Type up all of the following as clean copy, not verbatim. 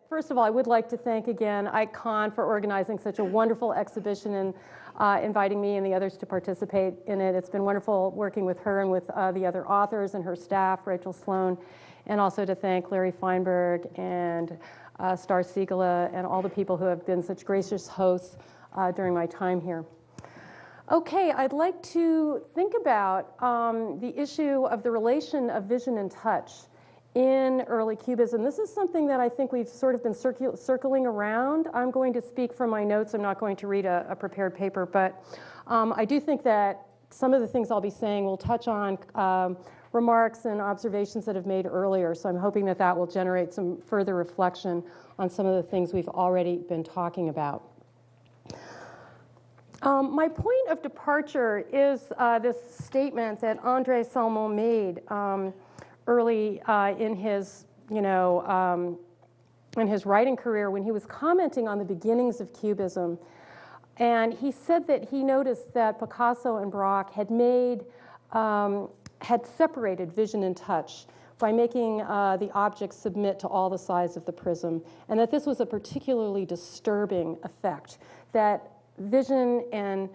First of all, I would like to thank again ICON for organizing such a wonderful exhibition and inviting me and the others to participate in it. It's been wonderful working with her and with the other authors and her staff, Rachel Sloan, and also to thank Larry Feinberg and Star Siegele and all the people who have been such gracious hosts during my time here. Okay, I'd like to think about the issue of the relation of vision and touch in early Cubism. This is something that I think we've sort of been circling around. I'm going to speak from my notes. I'm not going to read a prepared paper, but I do think that some of the things I'll be saying will touch on remarks and observations that I've made earlier. So I'm hoping that that will generate some further reflection on some of the things we've already been talking about. My point of departure is this statement that André Salmon made early in his, in his writing career when he was commenting on the beginnings of Cubism. And he said that he noticed that Picasso and Braque had separated vision and touch by making the objects submit to all the sides of the prism, and that this was a particularly disturbing effect, that vision and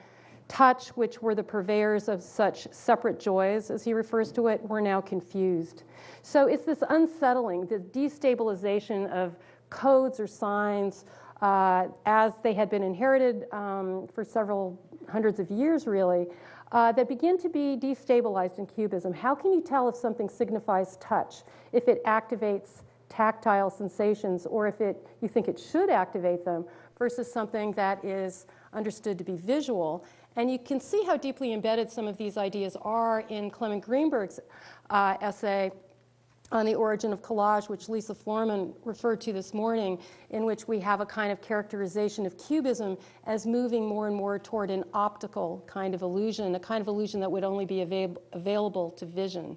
touch, which were the purveyors of such separate joys, as he refers to it, were now confused. So it's this unsettling, the destabilization of codes or signs as they had been inherited for several hundreds of years, really, that begin to be destabilized in Cubism. How can you tell if something signifies touch, if it activates tactile sensations, or if you think it should activate them, versus something that is understood to be visual? And you can see how deeply embedded some of these ideas are in Clement Greenberg's essay on the origin of collage, which Lisa Florman referred to this morning, in which we have a kind of characterization of Cubism as moving more and more toward an optical kind of illusion, a kind of illusion that would only be available to vision.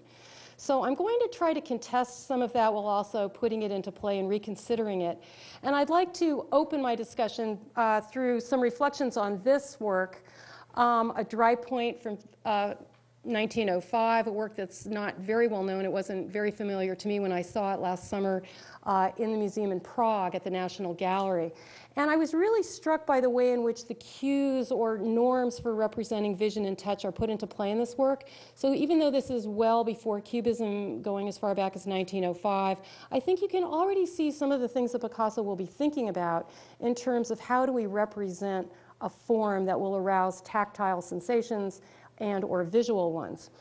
So I'm going to try to contest some of that while also putting it into play and reconsidering it. And I'd like to open my discussion through some reflections on this work, a dry point from 1905, a work that's not very well known. It wasn't very familiar to me when I saw it last summer in the museum in Prague at the National Gallery. And I was really struck by the way in which the cues or norms for representing vision and touch are put into play in this work. So even though this is well before Cubism, going as far back as 1905, I think you can already see some of the things that Picasso will be thinking about in terms of how do we represent a form that will arouse tactile sensations and or visual ones.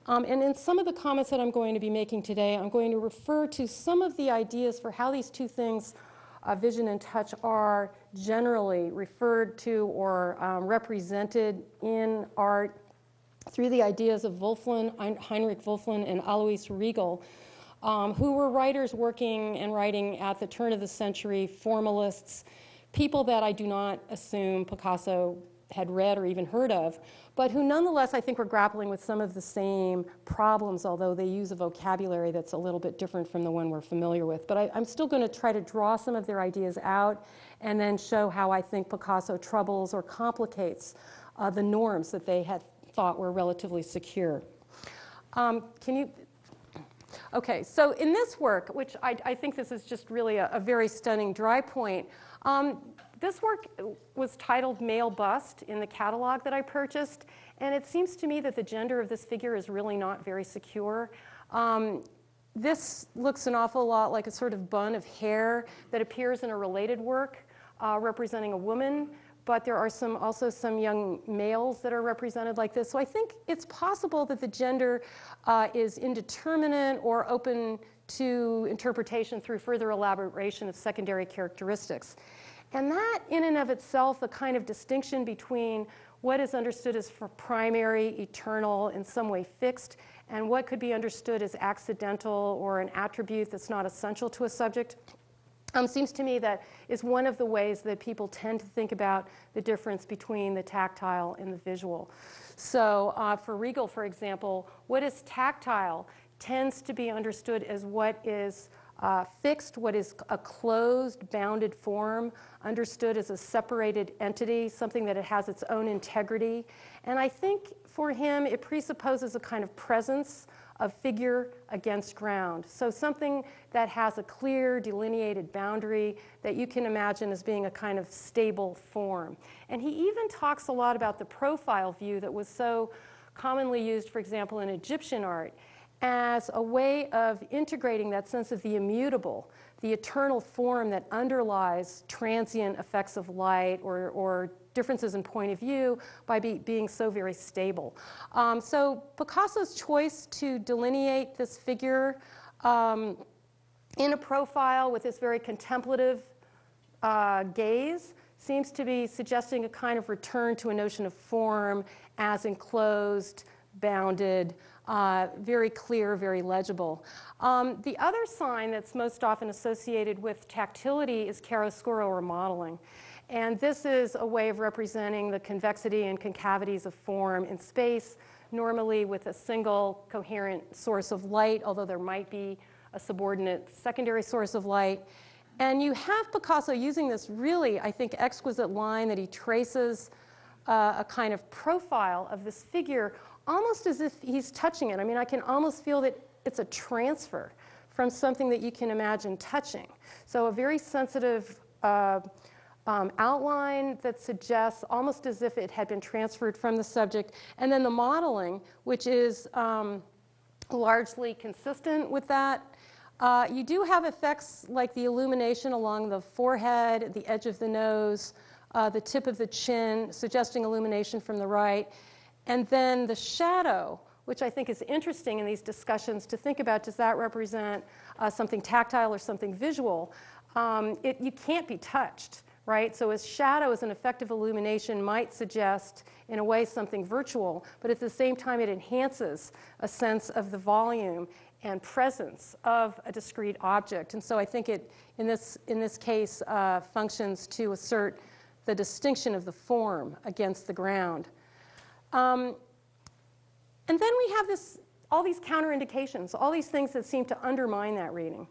And in some of the comments that I'm going to be making today, I'm going to refer to some of the ideas for how these two things, vision and touch, are generally referred to or represented in art through the ideas of Wölfflin, Heinrich Wölfflin and Alois Riegel, who were writers working and writing at the turn of the century, formalists, people that I do not assume Picasso had read or even heard of, but who nonetheless I think were grappling with some of the same problems, although they use a vocabulary that's a little bit different from the one we're familiar with. But I'm still going to try to draw some of their ideas out and then show how I think Picasso troubles or complicates the norms that they had thought were relatively secure. Okay, so in this work, which I think this is just really a very stunning dry point, this work was titled Male Bust in the catalog that I purchased, and it seems to me that the gender of this figure is really not very secure. This looks an awful lot like a sort of bun of hair that appears in a related work representing a woman, but there are also some young males that are represented like this. So I think it's possible that the gender is indeterminate or open to interpretation through further elaboration of secondary characteristics. And that, in and of itself, a kind of distinction between what is understood as for primary, eternal, in some way fixed, and what could be understood as accidental or an attribute that's not essential to a subject, seems to me that is one of the ways that people tend to think about the difference between the tactile and the visual. So for Riegel, for example, what is tactile tends to be understood as what is fixed, what is a closed, bounded form, understood as a separated entity, something that it has its own integrity. And I think for him, it presupposes a kind of presence of figure against ground. So something that has a clear delineated boundary that you can imagine as being a kind of stable form. And he even talks a lot about the profile view that was so commonly used, for example, in Egyptian art, as a way of integrating that sense of the immutable, the eternal form that underlies transient effects of light or differences in point of view by being so very stable. So Picasso's choice to delineate this figure in a profile with this very contemplative gaze seems to be suggesting a kind of return to a notion of form as enclosed, bounded, very clear, very legible. The other sign that's most often associated with tactility is chiaroscuro or modeling. And this is a way of representing the convexity and concavities of form in space, normally with a single coherent source of light, although there might be a subordinate secondary source of light. And you have Picasso using this really, I think, exquisite line that he traces a kind of profile of this figure almost as if he's touching it. I mean, I can almost feel that it's a transfer from something that you can imagine touching. So a very sensitive outline that suggests almost as if it had been transferred from the subject. And then the modeling, which is largely consistent with that. You do have effects like the illumination along the forehead, the edge of the nose, the tip of the chin, suggesting illumination from the right. And then the shadow, which I think is interesting in these discussions to think about, does that represent something tactile or something visual? You can't be touched, right? So as shadow as an effective illumination might suggest, in a way, something virtual, but at the same time it enhances a sense of the volume and presence of a discrete object. And so I think it, in this case, functions to assert the distinction of the form against the ground. And then we have all these counterindications, all these things that seem to undermine that reading.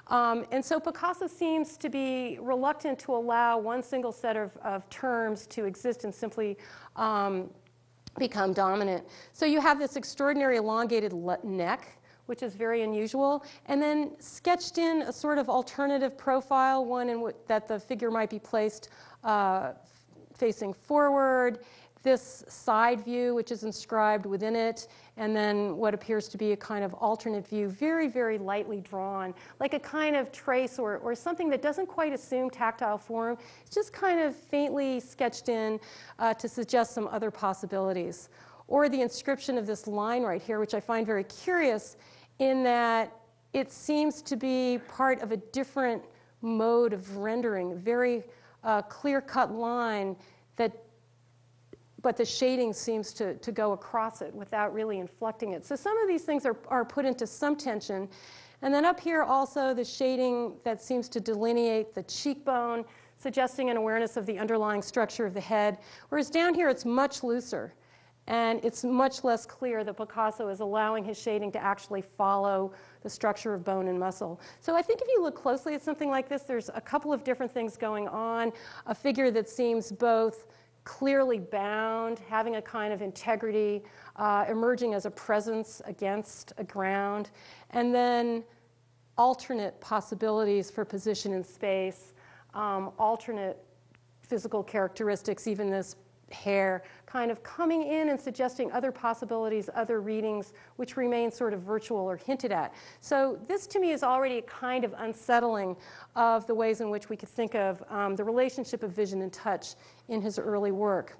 And so Picasso seems to be reluctant to allow one single set of terms to exist and simply become dominant. So you have this extraordinary elongated neck, which is very unusual, and then sketched in a sort of alternative profile, one in which that the figure might be placed facing forward, this side view, which is inscribed within it, and then what appears to be a kind of alternate view, very, very lightly drawn, like a kind of trace or something that doesn't quite assume tactile form. It's just kind of faintly sketched in to suggest some other possibilities. Or the inscription of this line right here, which I find very curious in that it seems to be part of a different mode of rendering, a very clear-cut line but the shading seems to go across it without really inflecting it. So some of these things are put into some tension. And then up here also the shading that seems to delineate the cheekbone, suggesting an awareness of the underlying structure of the head. Whereas down here it's much looser. And it's much less clear that Picasso is allowing his shading to actually follow the structure of bone and muscle. So I think if you look closely at something like this, there's a couple of different things going on. A figure that seems both clearly bound, having a kind of integrity, emerging as a presence against a ground, and then alternate possibilities for position in space, alternate physical characteristics, even this hair, kind of coming in and suggesting other possibilities, other readings, which remain sort of virtual or hinted at. So this, to me, is already a kind of unsettling of the ways in which we could think of the relationship of vision and touch in his early work.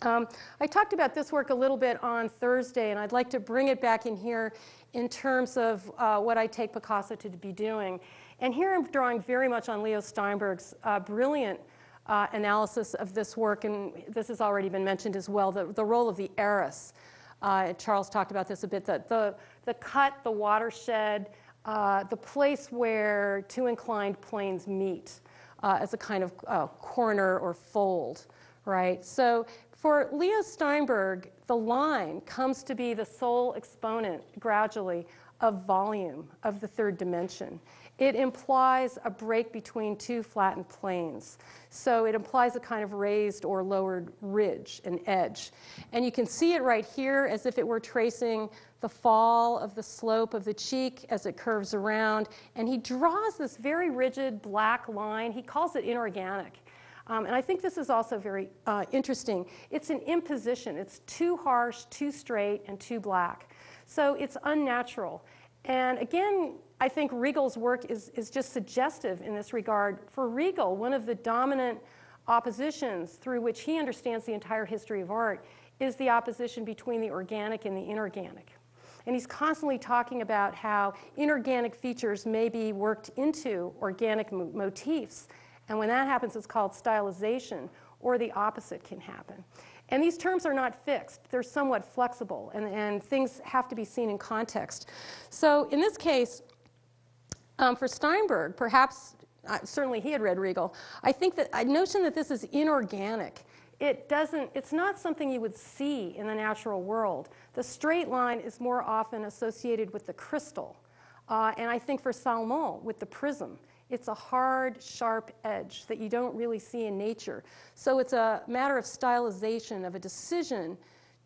I talked about this work a little bit on Thursday, and I'd like to bring it back in here in terms of what I take Picasso to be doing. And here I'm drawing very much on Leo Steinberg's brilliant analysis of this work, and this has already been mentioned as well, the role of the eris. Charles talked about this a bit, the cut, the watershed, the place where two inclined planes meet as a kind of corner or fold, right? So for Leo Steinberg, the line comes to be the sole exponent, gradually, of volume, of the third dimension. it implies a break between two flattened planes. So it implies a kind of raised or lowered ridge, an edge. And you can see it right here as if it were tracing the fall of the slope of the cheek as it curves around. And he draws this very rigid black line. He calls it inorganic. And I think this is also very interesting. It's an imposition. It's too harsh, too straight, and too black. So it's unnatural. And again, I think Riegel's work is just suggestive in this regard. For Riegel, one of the dominant oppositions through which he understands the entire history of art is the opposition between the organic and the inorganic. And he's constantly talking about how inorganic features may be worked into organic motifs. And when that happens, it's called stylization, or the opposite can happen. And these terms are not fixed. They're somewhat flexible, and things have to be seen in context. So in this case, for Steinberg, perhaps, certainly he had read Riegel, I think that a notion that this is inorganic, it's not something you would see in the natural world. The straight line is more often associated with the crystal. And I think for Salmon, with the prism. It's a hard, sharp edge that you don't really see in nature. So it's a matter of stylization, of a decision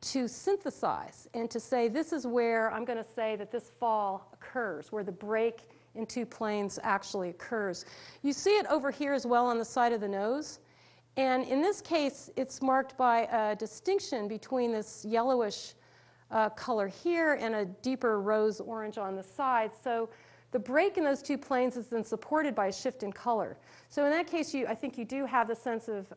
to synthesize and to say, this is where I'm going to say that this fall occurs, where the break in two planes actually occurs. You see it over here as well on the side of the nose. And in this case, it's marked by a distinction between this yellowish color here and a deeper rose orange on the side. So the break in those two planes is then supported by a shift in color. So in that case, I think you do have the sense of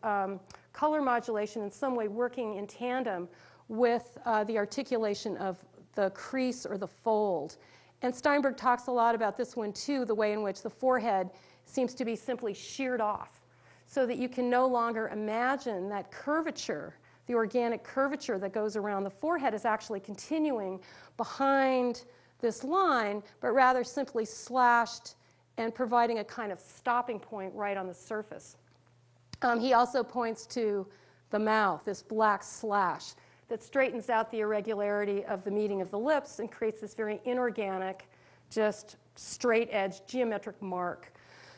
color modulation in some way working in tandem with the articulation of the crease or the fold. And Steinberg talks a lot about this one too, the way in which the forehead seems to be simply sheared off, so that you can no longer imagine that curvature, the organic curvature that goes around the forehead is actually continuing behind this line, but rather simply slashed and providing a kind of stopping point right on the surface. He also points to the mouth, this black slash that straightens out the irregularity of the meeting of the lips and creates this very inorganic, just straight edge geometric mark.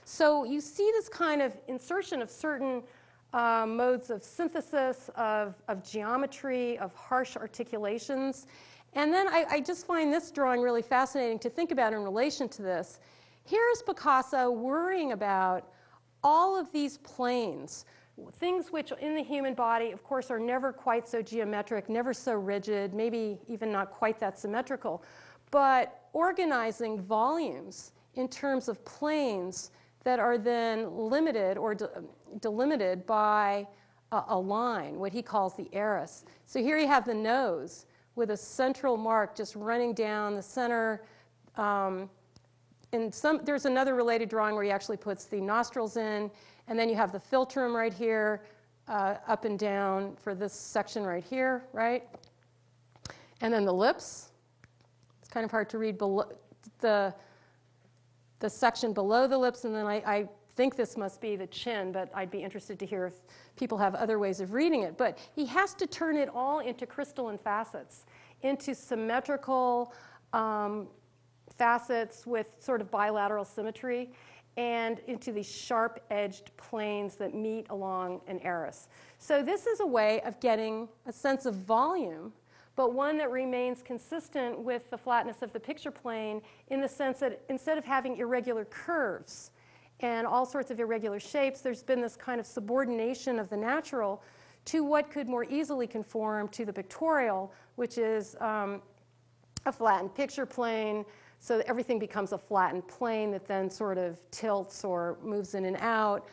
So you see this kind of insertion of certain modes of synthesis, of geometry, of harsh articulations. And then I just find this drawing really fascinating to think about in relation to this. Here is Picasso worrying about all of these planes, things which in the human body, of course, are never quite so geometric, never so rigid, maybe even not quite that symmetrical, but organizing volumes in terms of planes that are then limited or delimited by a line, what he calls the iris. So here you have the nose with a central mark just running down the center. There's another related drawing where he actually puts the nostrils in, and then you have the philtrum right here, up and down for this section right here, right? And then the lips. It's kind of hard to read below the section below the lips, and then I think this must be the chin, but I'd be interested to hear if people have other ways of reading it. But he has to turn it all into crystalline facets, into symmetrical facets with sort of bilateral symmetry, and into these sharp-edged planes that meet along an iris. So this is a way of getting a sense of volume, but one that remains consistent with the flatness of the picture plane in the sense that instead of having irregular curves and all sorts of irregular shapes, there's been this kind of subordination of the natural to what could more easily conform to the pictorial, which is a flattened picture plane, so that everything becomes a flattened plane that then sort of tilts or moves in and out,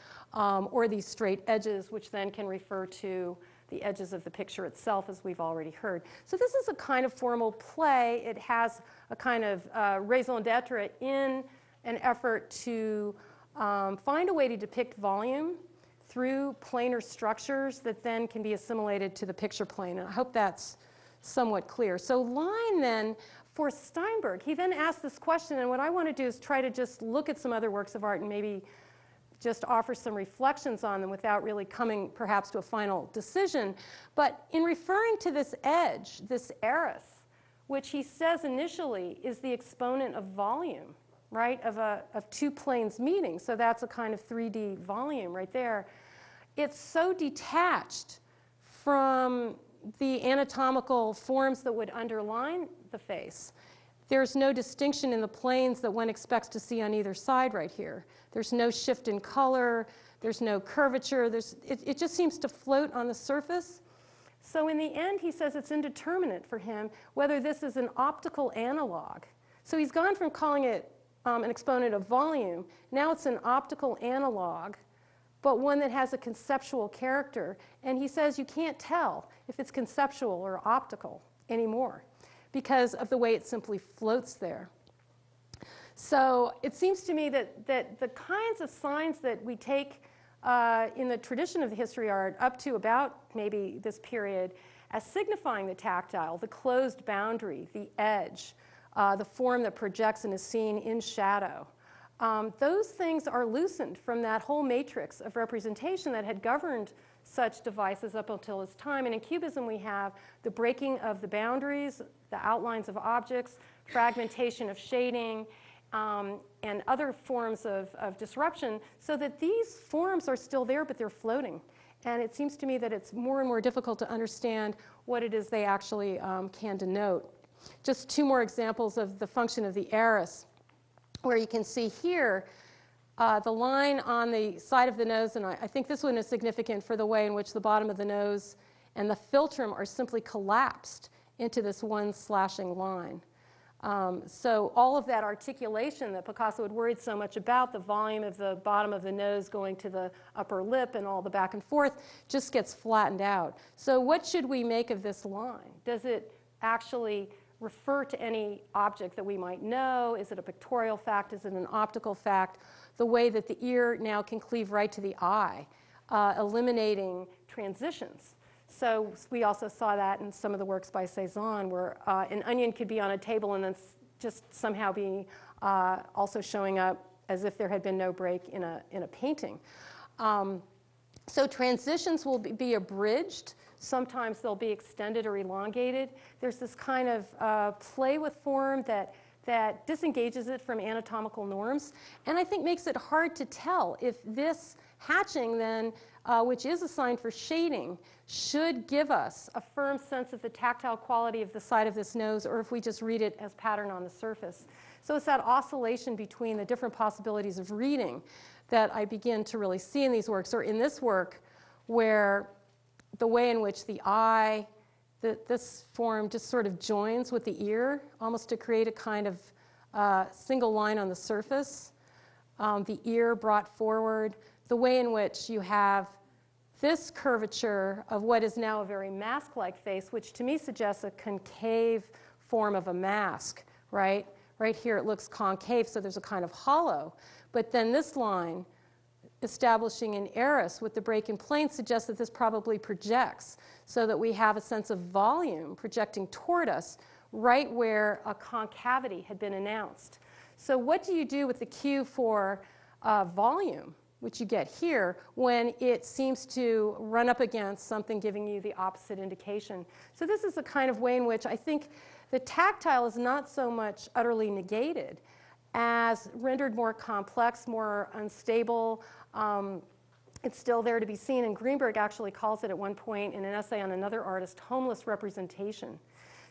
or these straight edges, which then can refer to the edges of the picture itself, as we've already heard. So this is a kind of formal play. It has a kind of raison d'etre in an effort to find a way to depict volume through planar structures that then can be assimilated to the picture plane. And I hope that's somewhat clear. So line then, for Steinberg, he then asked this question, and what I want to do is try to just look at some other works of art and maybe just offer some reflections on them without really coming perhaps to a final decision. But in referring to this edge, this iris, which he says initially is the exponent of volume right, of two planes meeting. So that's a kind of 3D volume right there. It's so detached from the anatomical forms that would underline the face. There's no distinction in the planes that one expects to see on either side right here. There's no shift in color. There's no curvature. It just seems to float on the surface. So in the end, he says it's indeterminate for him whether this is an optical analog. So he's gone from calling it an exponent of volume. Now it's an optical analog, but one that has a conceptual character. And he says you can't tell if it's conceptual or optical anymore because of the way it simply floats there. So it seems to me that the kinds of signs that we take in the tradition of the history art up to about maybe this period as signifying the tactile, the closed boundary, the edge, the form that projects and is seen in shadow. Those things are loosened from that whole matrix of representation that had governed such devices up until this time. And in Cubism, we have the breaking of the boundaries, the outlines of objects, fragmentation of shading, and other forms of disruption, so that these forms are still there, but they're floating. And it seems to me that it's more and more difficult to understand what it is they actually can denote. Just two more examples of the function of the iris, where you can see here the line on the side of the nose, and I think this one is significant for the way in which the bottom of the nose and the philtrum are simply collapsed into this one slashing line. So all of that articulation that Picasso had worried so much about, the volume of the bottom of the nose going to the upper lip and all the back and forth, just gets flattened out. So what should we make of this line? Does it actually refer to any object that we might know? Is it a pictorial fact? Is it an optical fact? The way that the ear now can cleave right to the eye, eliminating transitions. So we also saw that in some of the works by Cézanne, where an onion could be on a table and then just somehow be also showing up as if there had been no break in a painting. So transitions will be abridged. Sometimes they'll be extended or elongated. There's this kind of play with form that disengages it from anatomical norms, and I think makes it hard to tell if this hatching then, which is a sign for shading, should give us a firm sense of the tactile quality of the side of this nose, or if we just read it as pattern on the surface. So it's that oscillation between the different possibilities of reading that I begin to really see in these works, or in this work, where the way in which the eye, this form just sort of joins with the ear, almost to create a kind of single line on the surface, the ear brought forward, the way in which you have this curvature of what is now a very mask-like face, which to me suggests a concave form of a mask, right? Right here it looks concave, so there's a kind of hollow. But then this line, establishing an iris with the break in plane, suggests that this probably projects, so that we have a sense of volume projecting toward us right where a concavity had been announced. So what do you do with the cue for volume, which you get here, when it seems to run up against something giving you the opposite indication? So this is the kind of way in which I think the tactile is not so much utterly negated as rendered more complex, more unstable. It's still there to be seen, and Greenberg actually calls it at one point in an essay on another artist, homeless representation.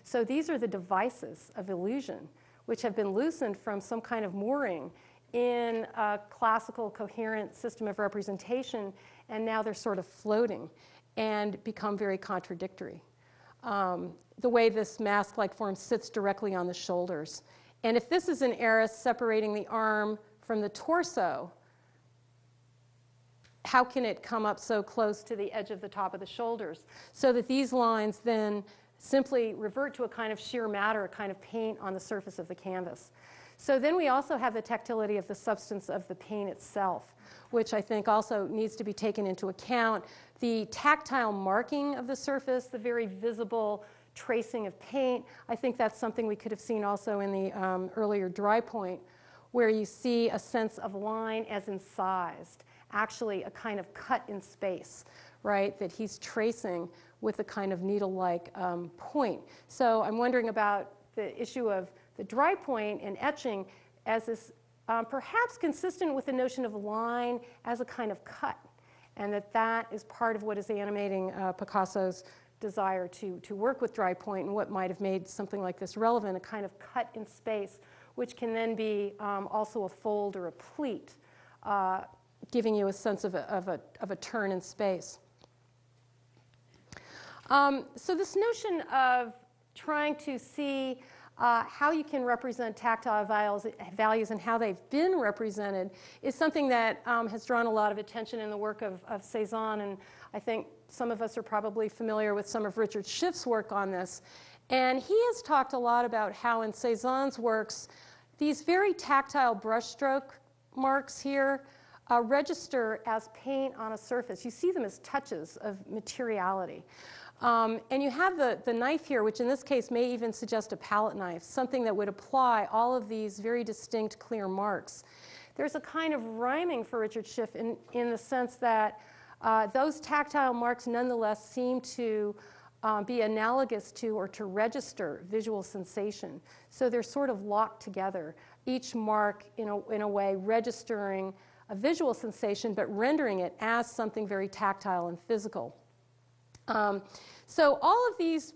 So these are the devices of illusion, which have been loosened from some kind of mooring in a classical coherent system of representation, and now they're sort of floating and become very contradictory. The way this mask-like form sits directly on the shoulders. And if this is an iris separating the arm from the torso, how can it come up so close to the edge of the top of the shoulders? So that these lines then simply revert to a kind of sheer matter, a kind of paint on the surface of the canvas. So then we also have the tactility of the substance of the paint itself, which I think also needs to be taken into account. The tactile marking of the surface, the very visible tracing of paint, I think that's something we could have seen also in the earlier dry point, where you see a sense of line as incised, actually a kind of cut in space, right, that he's tracing with a kind of needle-like point. So I'm wondering about the issue of the dry point and etching as this perhaps consistent with the notion of line as a kind of cut, and that is part of what is animating Picasso's desire to work with dry point and what might have made something like this relevant, a kind of cut in space, which can then be also a fold or a pleat, giving you a sense of a turn in space. So this notion of trying to see how you can represent tactile values and how they've been represented is something that has drawn a lot of attention in the work of Cézanne, and I think some of us are probably familiar with some of Richard Schiff's work on this. And he has talked a lot about how in Cézanne's works, these very tactile brushstroke marks here register as paint on a surface. You see them as touches of materiality. And you have the knife here, which in this case may even suggest a palette knife, something that would apply all of these very distinct, clear marks. There's a kind of rhyming for Richard Schiff in the sense that those tactile marks nonetheless seem to be analogous to or to register visual sensation. So they're sort of locked together, each mark in a way registering a visual sensation but rendering it as something very tactile and physical. So all of these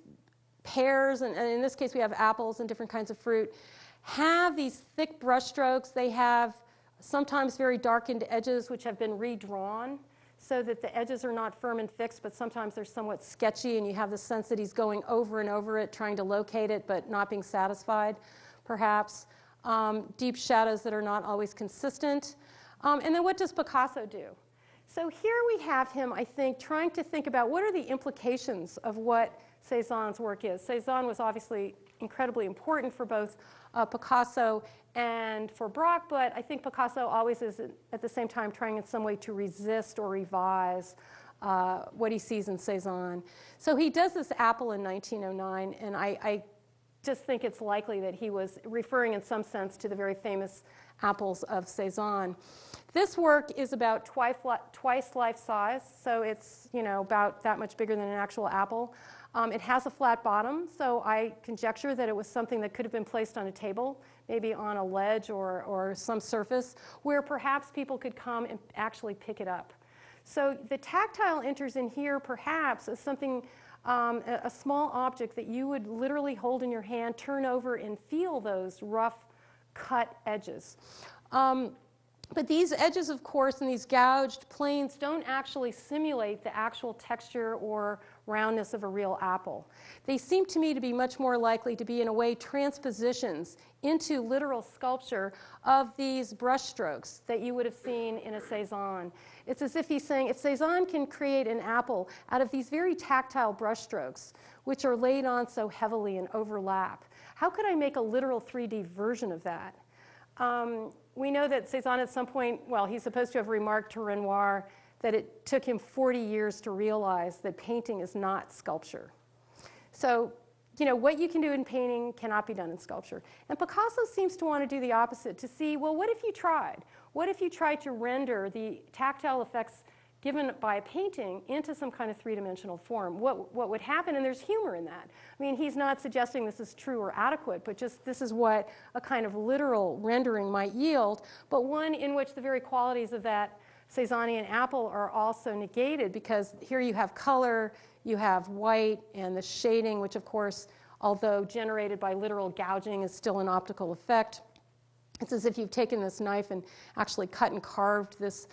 pears, and in this case we have apples and different kinds of fruit, have these thick brush strokes. They have sometimes very darkened edges which have been redrawn so that the edges are not firm and fixed, but sometimes they're somewhat sketchy, and you have the sense that he's going over and over it, trying to locate it, but not being satisfied, perhaps. Deep shadows that are not always consistent. And then what does Picasso do? So here we have him, I think, trying to think about what are the implications of what Cézanne's work is. Cézanne was obviously incredibly important for both Picasso and for Braque, but I think Picasso always is at the same time trying in some way to resist or revise what he sees in Cézanne. So he does this apple in 1909, and I just think it's likely that he was referring in some sense to the very famous apples of Cézanne. This work is about twice life size, so it's about that much bigger than an actual apple. It has a flat bottom, so I conjecture that it was something that could have been placed on a table, maybe on a ledge or some surface, where perhaps people could come and actually pick it up. So the tactile enters in here perhaps as something, a small object that you would literally hold in your hand, turn over, and feel those rough cut edges. But these edges, of course, and these gouged planes don't actually simulate the actual texture or roundness of a real apple. They seem to me to be much more likely to be, in a way, transpositions into literal sculpture of these brush strokes that you would have seen in a Cézanne. It's as if he's saying, if Cézanne can create an apple out of these very tactile brush strokes, which are laid on so heavily and overlap, how could I make a literal 3D version of that? We know that Cézanne at some point, well, he's supposed to have remarked to Renoir that it took him 40 years to realize that painting is not sculpture. So, what you can do in painting cannot be done in sculpture. And Picasso seems to want to do the opposite, to see, well, what if you tried? What if you tried to render the tactile effects given by a painting into some kind of three-dimensional form? What would happen? And there's humor in that. I mean, he's not suggesting this is true or adequate, but just this is what a kind of literal rendering might yield, but one in which the very qualities of that Cézannean apple are also negated, because here you have color, you have white, and the shading, which of course, although generated by literal gouging, is still an optical effect. It's as if you've taken this knife and actually cut and carved this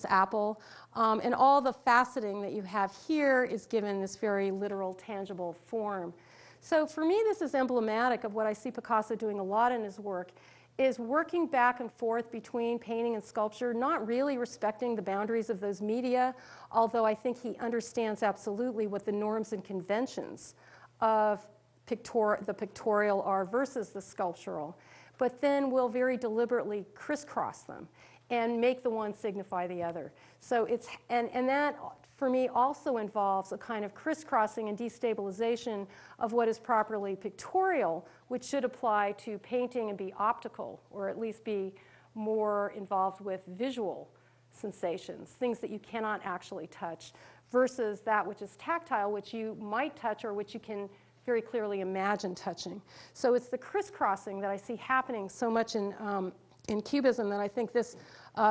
apple. And all the faceting that you have here is given this very literal, tangible form. So for me, this is emblematic of what I see Picasso doing a lot in his work, is working back and forth between painting and sculpture, not really respecting the boundaries of those media, although I think he understands absolutely what the norms and conventions of the pictorial are versus the sculptural, but then will very deliberately crisscross them and make the one signify the other. So it's, and that for me also involves a kind of crisscrossing and destabilization of what is properly pictorial, which should apply to painting and be optical, or at least be more involved with visual sensations, things that you cannot actually touch, versus that which is tactile, which you might touch or which you can very clearly imagine touching. So it's the crisscrossing that I see happening so much in in Cubism that I think this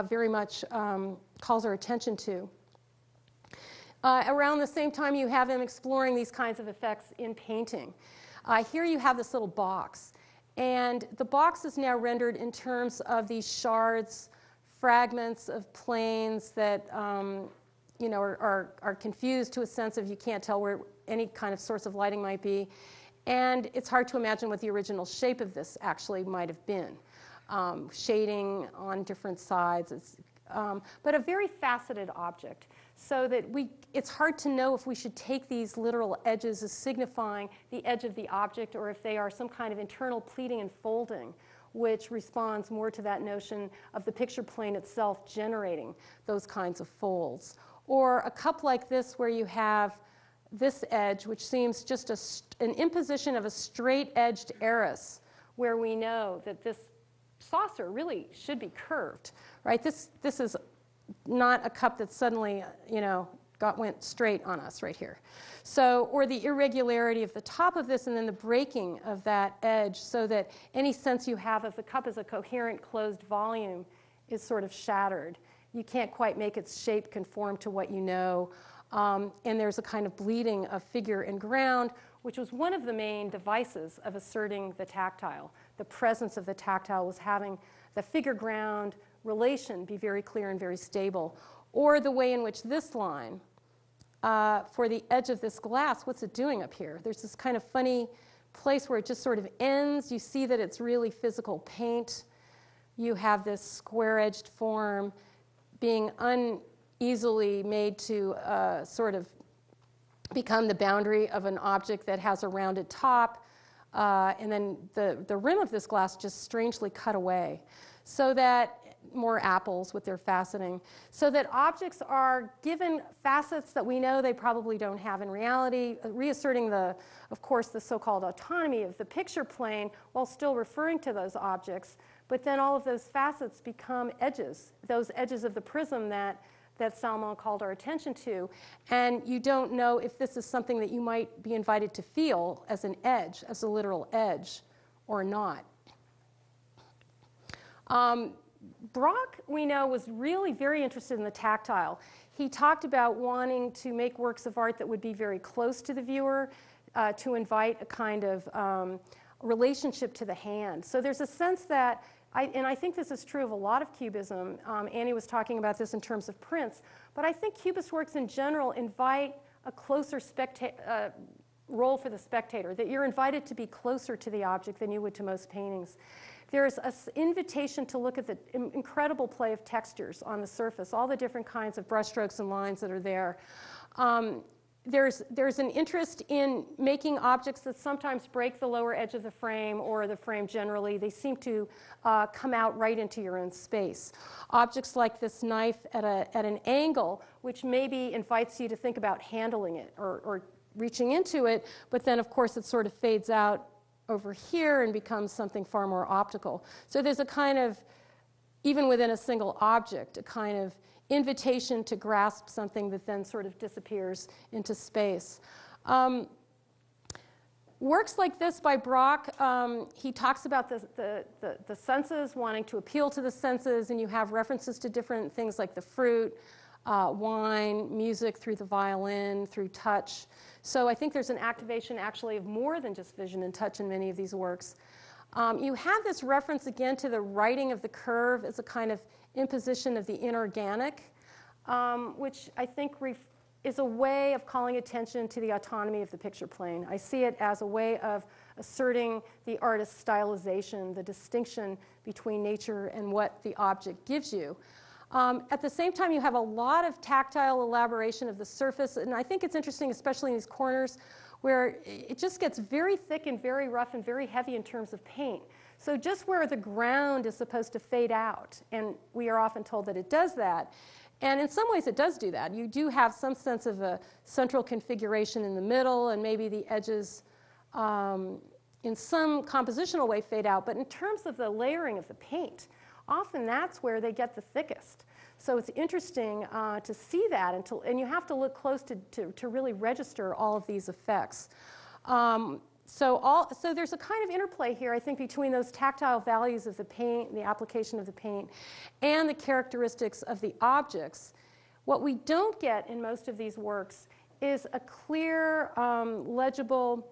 very much calls our attention to. Around the same time, you have him exploring these kinds of effects in painting. Here you have this little box, and the box is now rendered in terms of these shards, fragments of planes that you know, are confused to a sense of you can't tell where any kind of source of lighting might be. And it's hard to imagine what the original shape of this actually might have been. Shading on different sides, but a very faceted object. So that it's hard to know if we should take these literal edges as signifying the edge of the object or if they are some kind of internal pleating and folding, which responds more to that notion of the picture plane itself generating those kinds of folds. Or a cup like this where you have this edge, which seems just an imposition of a straight-edged iris, where we know that this saucer really should be curved, right? This is not a cup that suddenly, you know, went straight on us right here. So, or the irregularity of the top of this and then the breaking of that edge so that any sense you have of the cup as a coherent closed volume is sort of shattered. You can't quite make its shape conform to what you know. And there's a kind of bleeding of figure and ground, which was one of the main devices of asserting the tactile. The presence of the tactile was having the figure-ground relation be very clear and very stable. Or the way in which this line, for the edge of this glass, what's it doing up here? There's this kind of funny place where it just sort of ends. You see that it's really physical paint. You have this square-edged form being uneasily made to sort of become the boundary of an object that has a rounded top. And then the rim of this glass just strangely cut away. So that more apples with their faceting, so that objects are given facets that we know they probably don't have in reality, reasserting of course, the so-called autonomy of the picture plane while still referring to those objects. But then all of those facets become edges, those edges of the prism that Salmon called our attention to. And you don't know if this is something that you might be invited to feel as an edge, as a literal edge, or not. Braque, we know, was really very interested in the tactile. He talked about wanting to make works of art that would be very close to the viewer, to invite a kind of relationship to the hand. So there's a sense that, and I think this is true of a lot of Cubism. Annie was talking about this in terms of prints, but I think Cubist works in general invite a closer role for the spectator, that you're invited to be closer to the object than you would to most paintings. There's an invitation to look at the incredible play of textures on the surface, all the different kinds of brushstrokes and lines that are there. There's an interest in making objects that sometimes break the lower edge of the frame or the frame generally. They seem to come out right into your own space. Objects like this knife at an angle, which maybe invites you to think about handling it or reaching into it, but then of course it sort of fades out over here and becomes something far more optical. So there's a kind of, even within a single object, a kind of invitation to grasp something that then sort of disappears into space. Works like this by Braque, he talks about the senses, wanting to appeal to the senses, and you have references to different things like the fruit, wine, music through the violin, through touch. So I think there's an activation actually of more than just vision and touch in many of these works. You have this reference again to the writing of the curve as a kind of imposition of the inorganic, which I think is a way of calling attention to the autonomy of the picture plane. I see it as a way of asserting the artist's stylization, the distinction between nature and what the object gives you. At the same time, you have a lot of tactile elaboration of the surface, and I think it's interesting, especially in these corners, where it just gets very thick and very rough and very heavy in terms of paint. So just where the ground is supposed to fade out, and we are often told that it does that, and in some ways it does do that. You do have some sense of a central configuration in the middle, and maybe the edges in some compositional way fade out, but in terms of the layering of the paint, often that's where they get the thickest. So it's interesting to see that, and you have to look close to really register all of these effects. So there's a kind of interplay here, I think, between those tactile values of the paint, the application of the paint, and the characteristics of the objects. What we don't get in most of these works is a clear, legible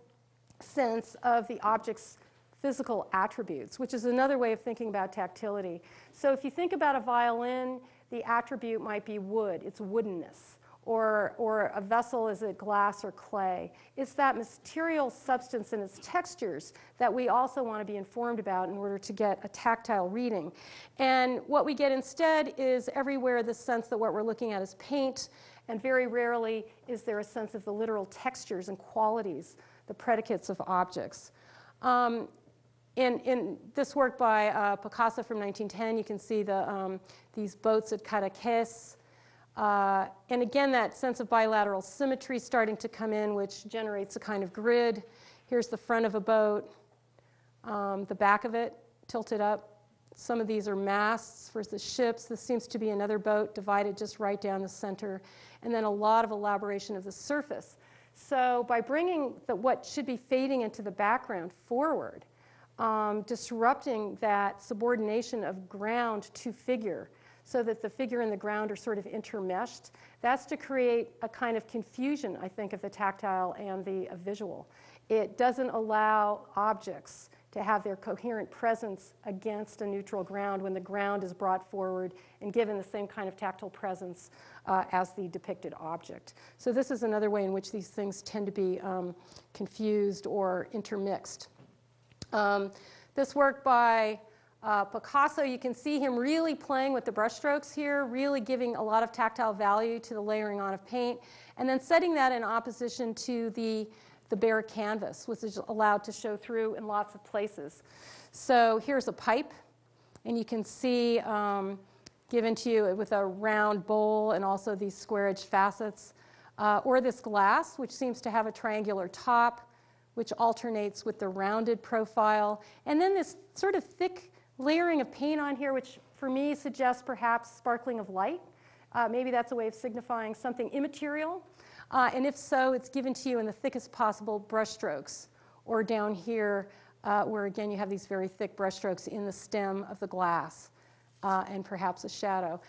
sense of the object's physical attributes, which is another way of thinking about tactility. So if you think about a violin, the attribute might be wood, its woodenness. Or a vessel, is it glass or clay? It's that material substance and its textures that we also want to be informed about in order to get a tactile reading. And what we get instead is everywhere the sense that what we're looking at is paint, and very rarely is there a sense of the literal textures and qualities, the predicates of objects. In this work by Picasso from 1910, you can see these boats at Cadaqués. And again, that sense of bilateral symmetry starting to come in, which generates a kind of grid. Here's the front of a boat, the back of it tilted up. Some of these are masts for the ships. This seems to be another boat divided just right down the center. And then a lot of elaboration of the surface. So by bringing what should be fading into the background forward, disrupting that subordination of ground to figure, so that the figure and the ground are sort of intermeshed. That's to create a kind of confusion, I think, of the tactile and the visual. It doesn't allow objects to have their coherent presence against a neutral ground when the ground is brought forward and given the same kind of tactile presence as the depicted object. So this is another way in which these things tend to be confused or intermixed. This work by Picasso, you can see him really playing with the brushstrokes here, really giving a lot of tactile value to the layering on of paint, and then setting that in opposition to the bare canvas, which is allowed to show through in lots of places. So here's a pipe, and you can see given to you with a round bowl and also these square-edged facets, or this glass, which seems to have a triangular top, which alternates with the rounded profile, and then this sort of thick layering of paint on here, which for me suggests perhaps sparkling of light. Maybe that's a way of signifying something immaterial. And if so, it's given to you in the thickest possible brushstrokes. Or down here, where again you have these very thick brushstrokes in the stem of the glass, and perhaps a shadow.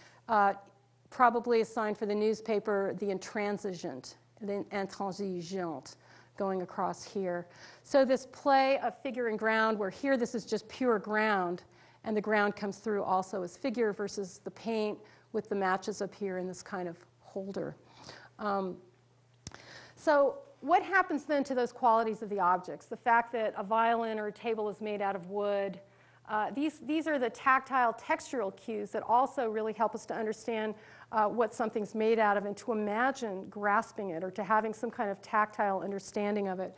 Probably a sign for the newspaper, the intransigent, the intransigeant, going across here. So this play of figure and ground, where here this is just pure ground, and the ground comes through also as figure versus the paint with the matches up here in this kind of holder. So what happens then to those qualities of the objects? The fact that a violin or a table is made out of wood, these are the tactile textural cues that also really help us to understand what something's made out of and to imagine grasping it or to having some kind of tactile understanding of it.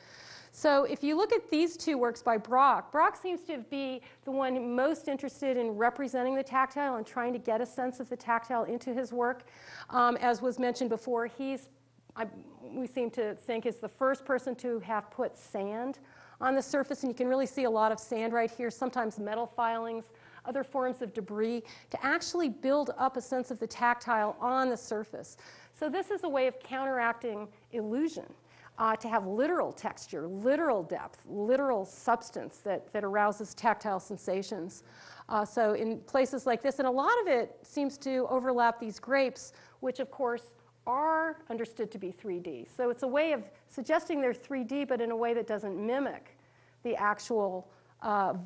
So if you look at these two works by Braque, Braque seems to be the one most interested in representing the tactile and trying to get a sense of the tactile into his work. As was mentioned before, we seem to think is the first person to have put sand on the surface, and you can really see a lot of sand right here, sometimes metal filings, other forms of debris, to actually build up a sense of the tactile on the surface. So this is a way of counteracting illusion. To have literal texture, literal depth, literal substance that arouses tactile sensations. So in places like this, and a lot of it seems to overlap these grapes, which of course are understood to be 3D. So it's a way of suggesting they're 3D, but in a way that doesn't mimic the actual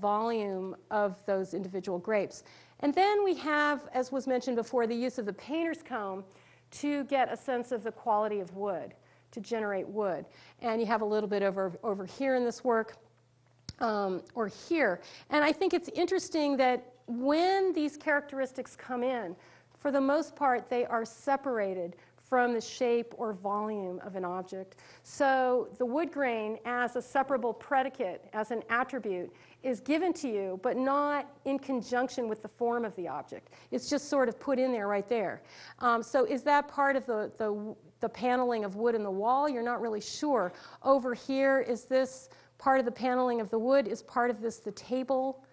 volume of those individual grapes. And then we have, as was mentioned before, the use of the painter's comb to get a sense of the quality of wood, to generate wood. And you have a little bit over here in this work, or here. And I think it's interesting that when these characteristics come in, for the most part, they are separated from the shape or volume of an object. So the wood grain as a separable predicate, as an attribute, is given to you, but not in conjunction with the form of the object. It's just sort of put in there right there. So is that part of the paneling of wood in the wall? You're not really sure. Over here, is this part of the paneling of the wood? Is part of this the table?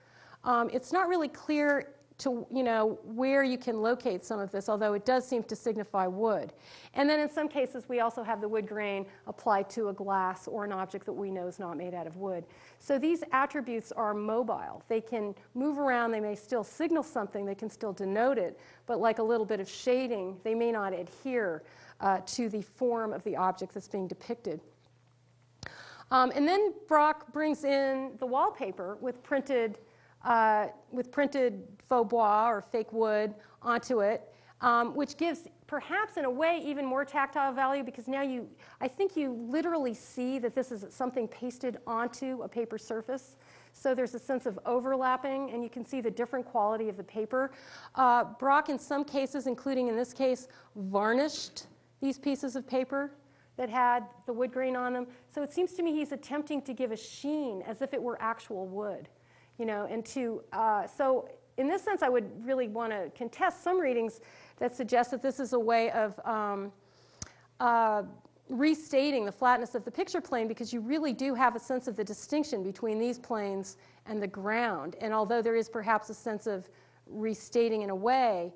It's not really clear to, where you can locate some of this, although it does seem to signify wood. And then in some cases, we also have the wood grain applied to a glass or an object that we know is not made out of wood. So these attributes are mobile. They can move around. They may still signal something. They can still denote it. But like a little bit of shading, they may not adhere to the form of the object that's being depicted. And then Braque brings in the wallpaper with printed faux bois or fake wood onto it, which gives perhaps in a way even more tactile value, because now I think you literally see that this is something pasted onto a paper surface. So there's a sense of overlapping, and you can see the different quality of the paper. Braque, in some cases, including in this case, varnished these pieces of paper that had the wood grain on them. So it seems to me he's attempting to give a sheen as if it were actual wood. So in this sense, I would really want to contest some readings that suggest that this is a way of restating the flatness of the picture plane, because you really do have a sense of the distinction between these planes and the ground. And although there is perhaps a sense of restating in a way,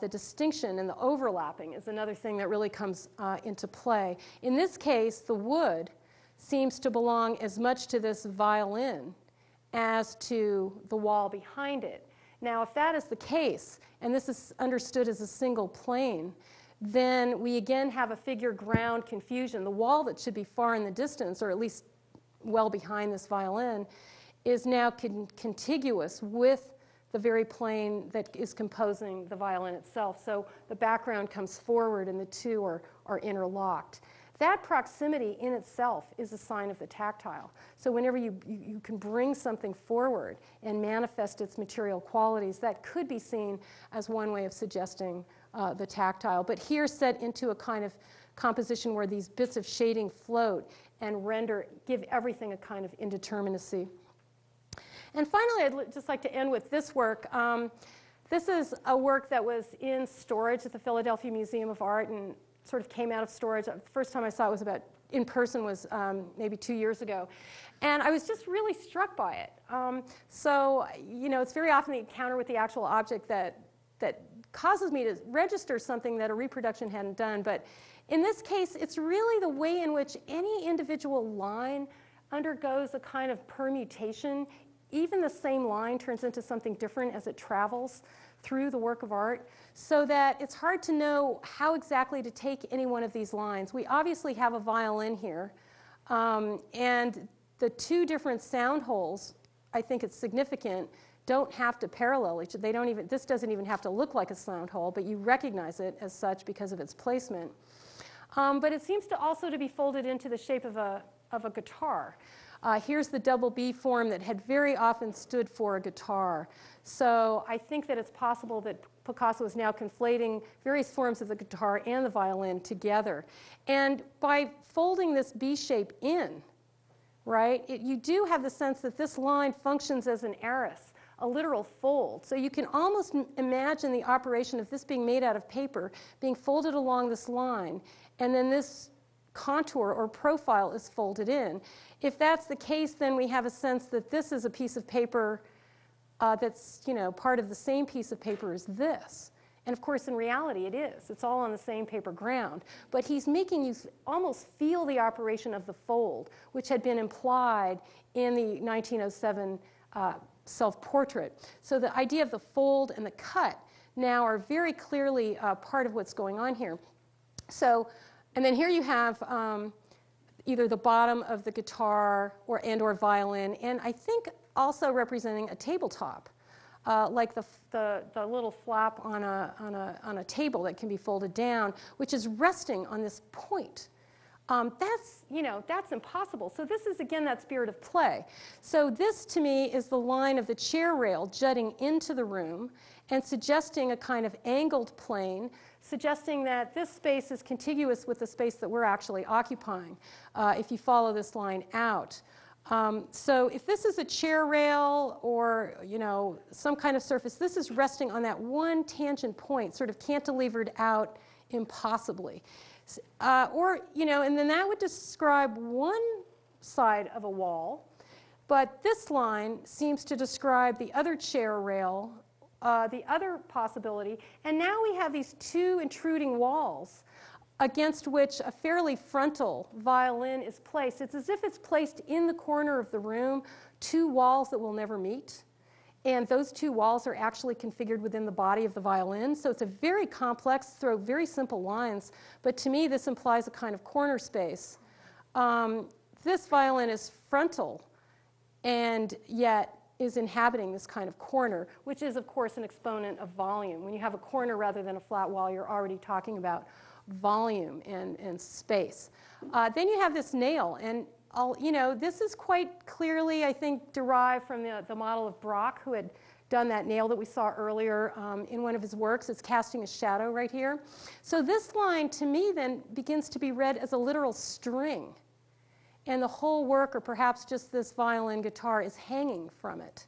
the distinction and the overlapping is another thing that really comes into play. In this case, the wood seems to belong as much to this violin as to the wall behind it. Now, if that is the case, and this is understood as a single plane, then we again have a figure-ground confusion. The wall that should be far in the distance, or at least well behind this violin, is now contiguous with the very plane that is composing the violin itself. So the background comes forward and the two are interlocked. That proximity in itself is a sign of the tactile. So whenever you can bring something forward and manifest its material qualities, that could be seen as one way of suggesting the tactile. But here set into a kind of composition where these bits of shading float and give everything a kind of indeterminacy. And finally, I'd just like to end with this work. This is a work that was in storage at the Philadelphia Museum of Art and sort of came out of storage. The first time I saw it was in person was maybe 2 years ago. And I was just really struck by it. So, it's very often the encounter with the actual object that causes me to register something that a reproduction hadn't done. But in this case, it's really the way in which any individual line undergoes a kind of permutation. Even the same line turns into something different as it travels through the work of art, so that it's hard to know how exactly to take any one of these lines. We obviously have a violin here, and the two different sound holes, I think it's significant, don't have to parallel each other. This doesn't even have to look like a sound hole, but you recognize it as such because of its placement. But it seems to also to be folded into the shape of a guitar. Here's the double B form that had very often stood for a guitar. So I think that it's possible that Picasso is now conflating various forms of the guitar and the violin together. And by folding this B shape in, right, you do have the sense that this line functions as an arras, a literal fold. So you can almost imagine the operation of this being made out of paper, being folded along this line, and then this contour or profile is folded in. If that's the case, then we have a sense that this is a piece of paper that's part of the same piece of paper as this. And of course, in reality, it is. It's all on the same paper ground. But he's making you almost feel the operation of the fold, which had been implied in the 1907 self-portrait. So the idea of the fold and the cut now are very clearly part of what's going on here. So, and then here you have either the bottom of the guitar or violin, and I think also representing a tabletop, like the little flap on a table that can be folded down, which is resting on this point. That's impossible. So this is, again, that spirit of play. So this, to me, is the line of the chair rail jutting into the room and suggesting a kind of angled plane, suggesting that this space is contiguous with the space that we're actually occupying, if you follow this line out. So if this is a chair rail or, some kind of surface, this is resting on that one tangent point, sort of cantilevered out impossibly. And then that would describe one side of a wall, but this line seems to describe the other chair rail the other possibility. And now we have these two intruding walls against which a fairly frontal violin is placed. It's as if it's placed in the corner of the room, two walls that will never meet. And those two walls are actually configured within the body of the violin. So it's a very complex, through very simple lines. But to me, this implies a kind of corner space. This violin is frontal and yet is inhabiting this kind of corner, which is, of course, an exponent of volume. When you have a corner rather than a flat wall, you're already talking about volume and space. Then you have this nail, and this is quite clearly, I think, derived from the model of Braque, who had done that nail that we saw earlier in one of his works. It's casting a shadow right here. So this line, to me, then begins to be read as a literal string. And the whole work, or perhaps just this violin guitar, is hanging from it.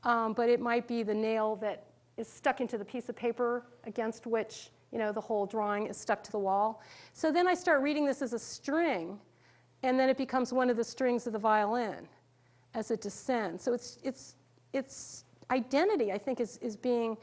But it might be the nail that is stuck into the piece of paper against which the whole drawing is stuck to the wall. So then I start reading this as a string, and then it becomes one of the strings of the violin as it descends. So its identity, I think, is being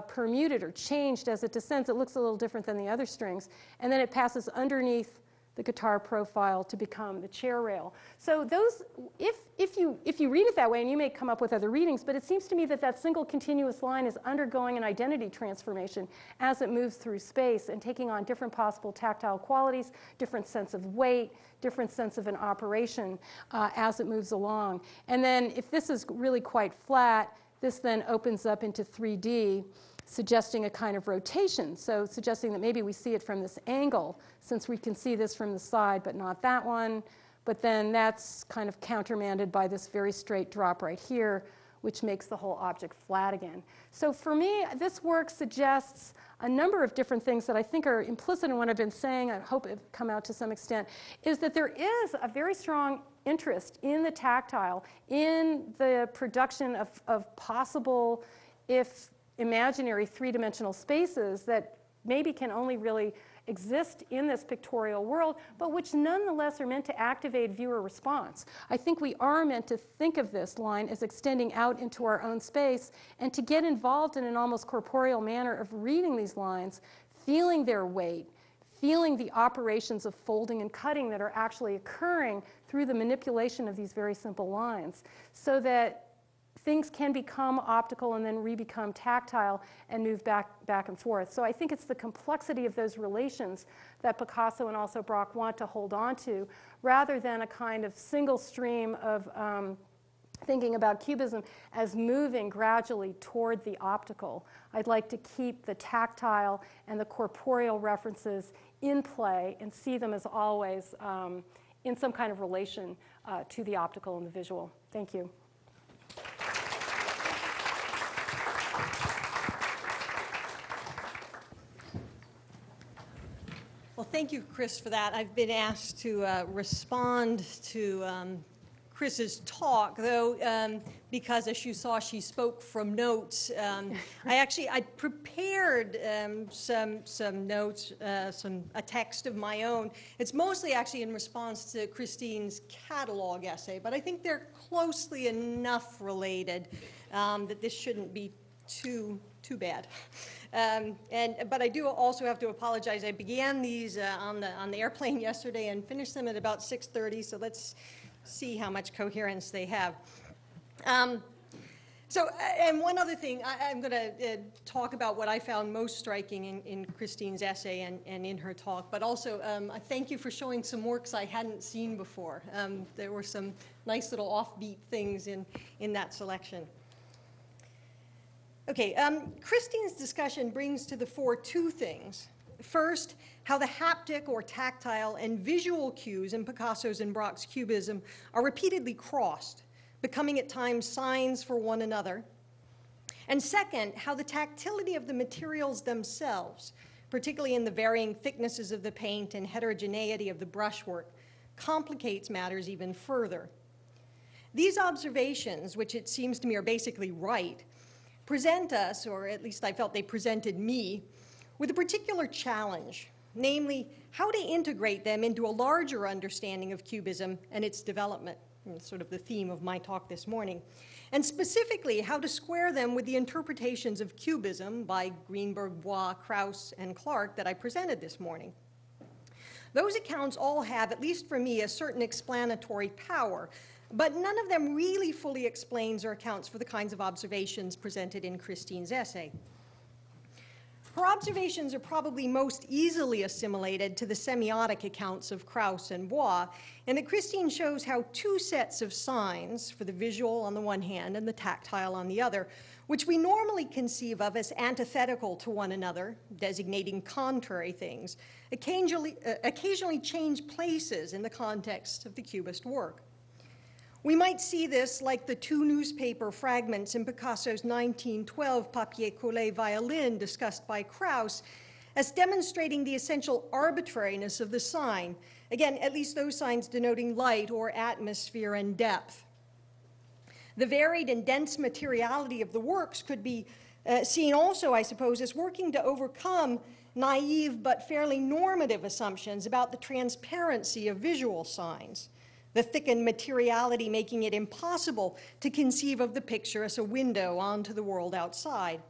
permuted or changed as it descends. It looks a little different than the other strings. And then it passes underneath the guitar profile to become the chair rail. So those, if you read it that way, and you may come up with other readings, but it seems to me that that single continuous line is undergoing an identity transformation as it moves through space and taking on different possible tactile qualities, different sense of weight, different sense of an operation as it moves along. And then if this is really quite flat, this then opens up into 3D, suggesting a kind of rotation, so suggesting that maybe we see it from this angle, since we can see this from the side but not that one, but then that's kind of countermanded by this very straight drop right here, which makes the whole object flat again. So for me, this work suggests a number of different things that I think are implicit in what I've been saying, I hope have come out to some extent, is that there is a very strong interest in the tactile, in the production of possible, if imaginary three-dimensional spaces that maybe can only really exist in this pictorial world, but which nonetheless are meant to activate viewer response. I think we are meant to think of this line as extending out into our own space and to get involved in an almost corporeal manner of reading these lines, feeling their weight, feeling the operations of folding and cutting that are actually occurring through the manipulation of these very simple lines, so that things can become optical and then re-become tactile and move back and forth. So I think it's the complexity of those relations that Picasso and also Braque want to hold on to, rather than a kind of single stream of thinking about Cubism as moving gradually toward the optical. I'd like to keep the tactile and the corporeal references in play and see them as always in some kind of relation to the optical and the visual. Thank you. Well, thank you, Chris, for that. I've been asked to respond to Chris's talk, though, because as you saw, she spoke from notes. I prepared some notes, a text of my own. It's mostly actually in response to Christine's catalog essay, but I think they're closely enough related that this shouldn't be too bad. But I do also have to apologize. I began these on the airplane yesterday and finished them at about 6:30, so let's see how much coherence they have. And one other thing, I'm going to talk about what I found most striking in Christine's essay and in her talk, but also I thank you for showing some works I hadn't seen before. There were some nice little offbeat things in that selection. Okay, Christine's discussion brings to the fore two things. First, how the haptic or tactile and visual cues in Picasso's and Braque's Cubism are repeatedly crossed, becoming at times signs for one another. And second, how the tactility of the materials themselves, particularly in the varying thicknesses of the paint and heterogeneity of the brushwork, complicates matters even further. These observations, which it seems to me are basically right, present us, or at least I felt they presented me, with a particular challenge, namely how to integrate them into a larger understanding of Cubism and its development. sort of the theme of my talk this morning, and specifically how to square them with the interpretations of Cubism by Greenberg, Braque, Krauss, and Clark that I presented this morning. Those accounts all have, at least for me, a certain explanatory power, but none of them really fully explains or accounts for the kinds of observations presented in Christine's essay. Her observations are probably most easily assimilated to the semiotic accounts of Krauss and Braque, and that Christine shows how two sets of signs, for the visual on the one hand and the tactile on the other, which we normally conceive of as antithetical to one another, designating contrary things, occasionally change places in the context of the Cubist work. We might see this like the two newspaper fragments in Picasso's 1912 papier-collé violin discussed by Krauss as demonstrating the essential arbitrariness of the sign. Again, at least those signs denoting light or atmosphere and depth. The varied and dense materiality of the works could be seen also, I suppose, as working to overcome naive but fairly normative assumptions about the transparency of visual signs. The thickened materiality making it impossible to conceive of the picture as a window onto the world outside.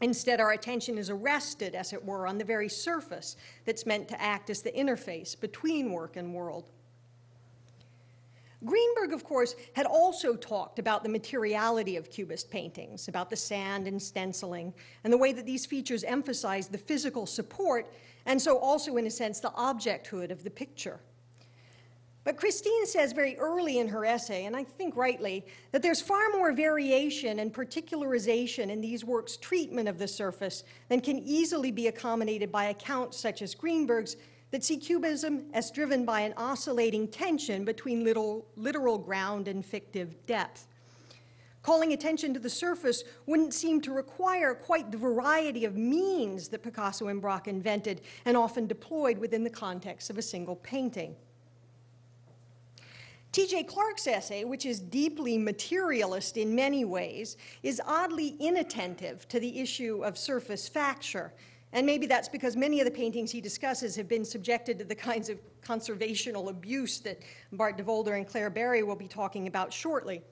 Instead, our attention is arrested, as it were, on the very surface that's meant to act as the interface between work and world. Greenberg, of course, had also talked about the materiality of Cubist paintings, about the sand and stenciling, and the way that these features emphasize the physical support, and so also, in a sense, the objecthood of the picture. But Christine says very early in her essay, and I think rightly, that there's far more variation and particularization in these works' treatment of the surface than can easily be accommodated by accounts such as Greenberg's that see Cubism as driven by an oscillating tension between literal ground and fictive depth. Calling attention to the surface wouldn't seem to require quite the variety of means that Picasso and Braque invented and often deployed within the context of a single painting. T.J. Clark's essay, which is deeply materialist in many ways, is oddly inattentive to the issue of surface facture. And maybe that's because many of the paintings he discusses have been subjected to the kinds of conservational abuse that Bart de Volder and Claire Berry will be talking about shortly.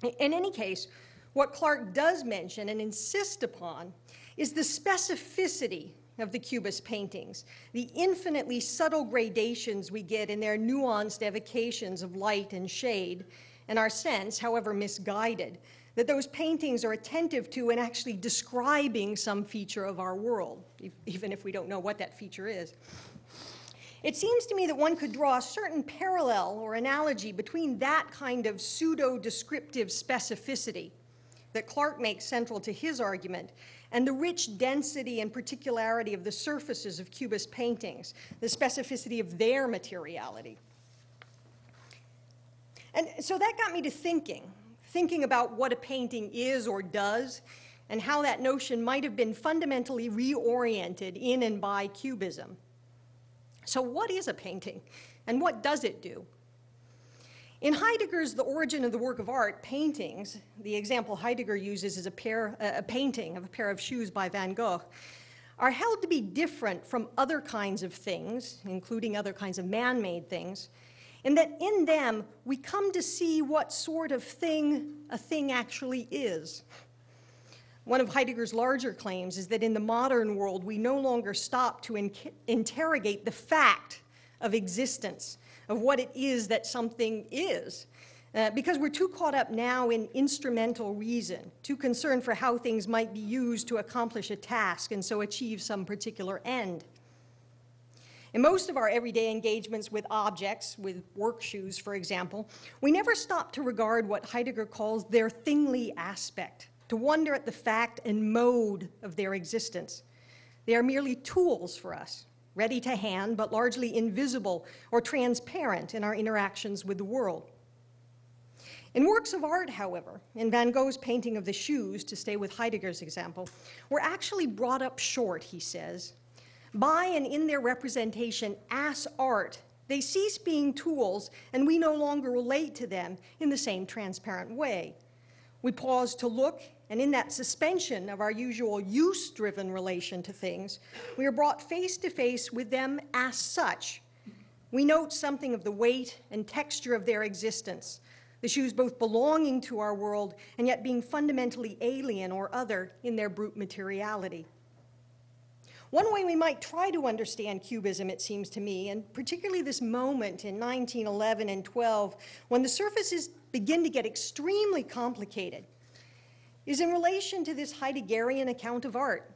In any case, what Clark does mention and insist upon is the specificity of the Cubist paintings, the infinitely subtle gradations we get in their nuanced evocations of light and shade, and our sense, however misguided, that those paintings are attentive to and actually describing some feature of our world, even if we don't know what that feature is. It seems to me that one could draw a certain parallel or analogy between that kind of pseudo-descriptive specificity that Clark makes central to his argument and the rich density and particularity of the surfaces of Cubist paintings, the specificity of their materiality. And so that got me to thinking about what a painting is or does, and how that notion might have been fundamentally reoriented in and by Cubism. So what is a painting, and what does it do? In Heidegger's The Origin of the Work of Art, paintings, the example Heidegger uses is a painting of a pair of shoes by Van Gogh, are held to be different from other kinds of things, including other kinds of man-made things, in that in them we come to see what sort of thing a thing actually is. One of Heidegger's larger claims is that in the modern world we no longer stop to interrogate the fact of existence, of what it is that something is, because we're too caught up now in instrumental reason, too concerned for how things might be used to accomplish a task and so achieve some particular end. In most of our everyday engagements with objects, with work shoes, for example, we never stop to regard what Heidegger calls their thingly aspect, to wonder at the fact and mode of their existence. They are merely tools for us, ready to hand, but largely invisible or transparent in our interactions with the world. In works of art, however, in Van Gogh's painting of the shoes, to stay with Heidegger's example, we're actually brought up short, he says. By and in their representation as art, they cease being tools, and we no longer relate to them in the same transparent way. We pause to look, and in that suspension of our usual use-driven relation to things, we are brought face to face with them as such, We note something of the weight and texture of their existence, the shoes both belonging to our world and yet being fundamentally alien or other in their brute materiality. One way we might try to understand Cubism, it seems to me, and particularly this moment in 1911 and 12, when the surfaces begin to get extremely complicated, is in relation to this Heideggerian account of art.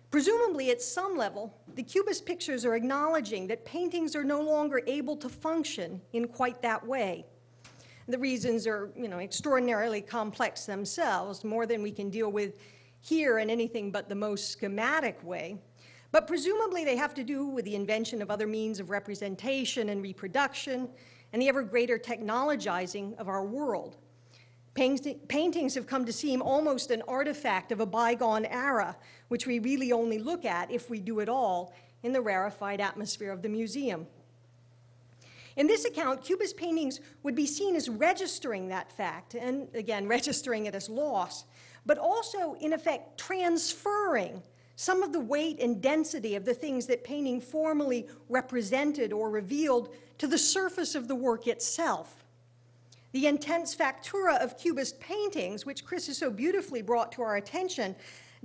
Presumably, at some level, the Cubist pictures are acknowledging that paintings are no longer able to function in quite that way. The reasons are, extraordinarily complex themselves, more than we can deal with here in anything but the most schematic way. But presumably they have to do with the invention of other means of representation and reproduction and the ever greater technologizing of our world. Paintings have come to seem almost an artifact of a bygone era, which we really only look at, if we do at all, in the rarefied atmosphere of the museum. In this account, Cubist paintings would be seen as registering that fact, and again, registering it as loss, but also, in effect, transferring some of the weight and density of the things that painting formally represented or revealed to the surface of the work itself. The intense factura of Cubist paintings, which Chris has so beautifully brought to our attention,